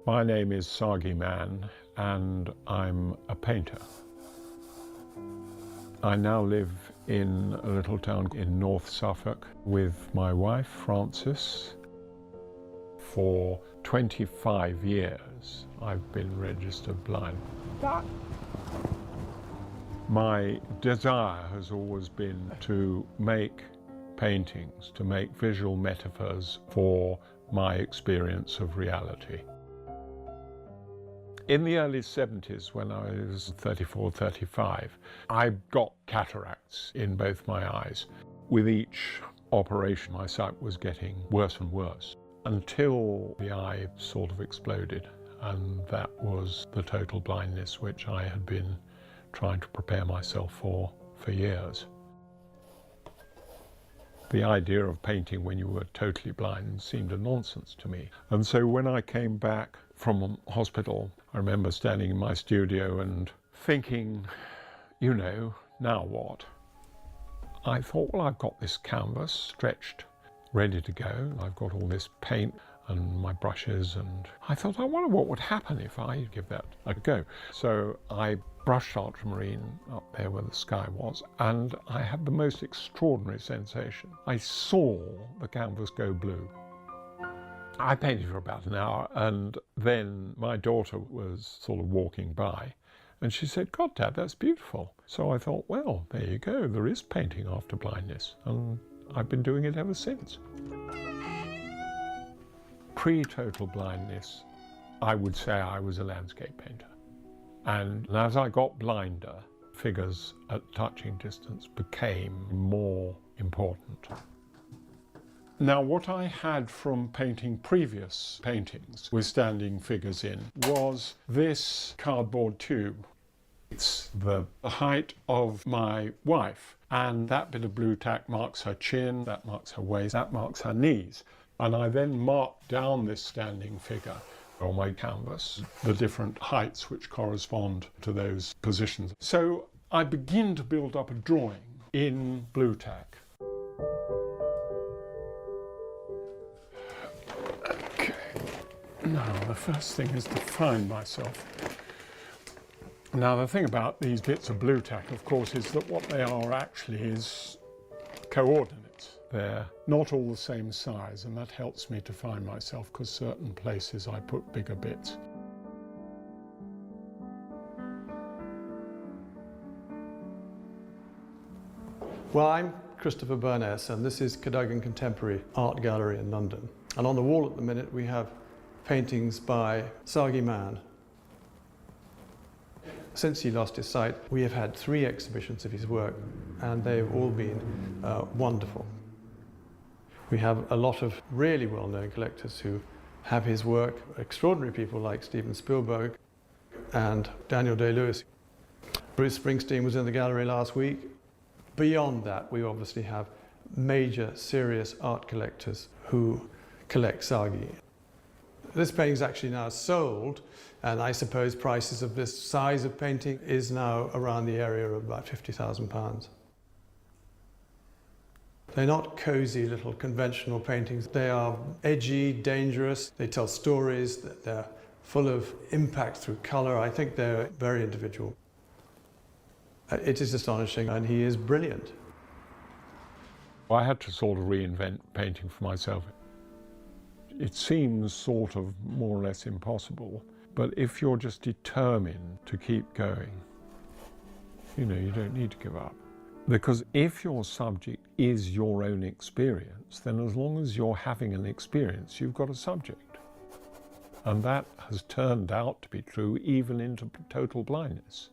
My name is Sagi Man and I'm a painter. I now live in a little town in North Suffolk with my wife, Frances. For 25 years, I've been registered blind. My desire has always been to make paintings, to make visual metaphors for my experience of reality. In the early 70s, when I was 34, 35, I got cataracts in both my eyes. With each operation, my sight was getting worse and worse until the eye sort of exploded. And that was the total blindness which I had been trying to prepare myself for years. The idea of painting when you were totally blind seemed a nonsense to me. And so when I came back from hospital, I remember standing in my studio and thinking, you know, now what? I thought, well, I've got this canvas stretched, ready to go. I've got all this paint and my brushes, and I thought, I wonder what would happen if I give that a go. So I brushed ultramarine up there where the sky was, and I had the most extraordinary sensation. I saw the canvas go blue. I painted for about an hour, and then my daughter was sort of walking by, and she said, God, Dad, that's beautiful. So I thought, well, there you go, there is painting after blindness, and I've been doing it ever since. Pre-total blindness, I would say I was a landscape painter. And as I got blinder, figures at touching distance became more important. Now, what I had from painting previous paintings with standing figures in was this cardboard tube. It's the height of my wife, and that bit of blue tack marks her chin, that marks her waist, that marks her knees. And I then marked down this standing figure on my canvas, the different heights which correspond to those positions. So I begin to build up a drawing in blue tack. Okay, now the first thing is to find myself. Now the thing about these bits of blue tack, of course, is that what they are actually is coordinates. They're not all the same size, and that helps me to find myself, because certain places I put bigger bits. Well, I'm Christopher Burness, and this is Cadogan Contemporary Art Gallery in London. And on the wall at the minute we have paintings by Sagi Man. Since he lost his sight, we have had 3 exhibitions of his work, and they've all been wonderful. We have a lot of really well-known collectors who have his work, extraordinary people like Steven Spielberg and Daniel Day-Lewis. Bruce Springsteen was in the gallery last week. Beyond that, we obviously have major, serious art collectors who collect Sagi. This painting is actually now sold, and I suppose prices of this size of painting is now around the area of about £50,000. They're not cosy little conventional paintings. They are edgy, dangerous. They tell stories. They're full of impact through colour. I think they're very individual. It is astonishing, and he is brilliant. I had to sort of reinvent painting for myself. It seems sort of more or less impossible, but if you're just determined to keep going, you know, you don't need to give up. Because if your subject is your own experience, then as long as you're having an experience, you've got a subject. And that has turned out to be true even into total blindness.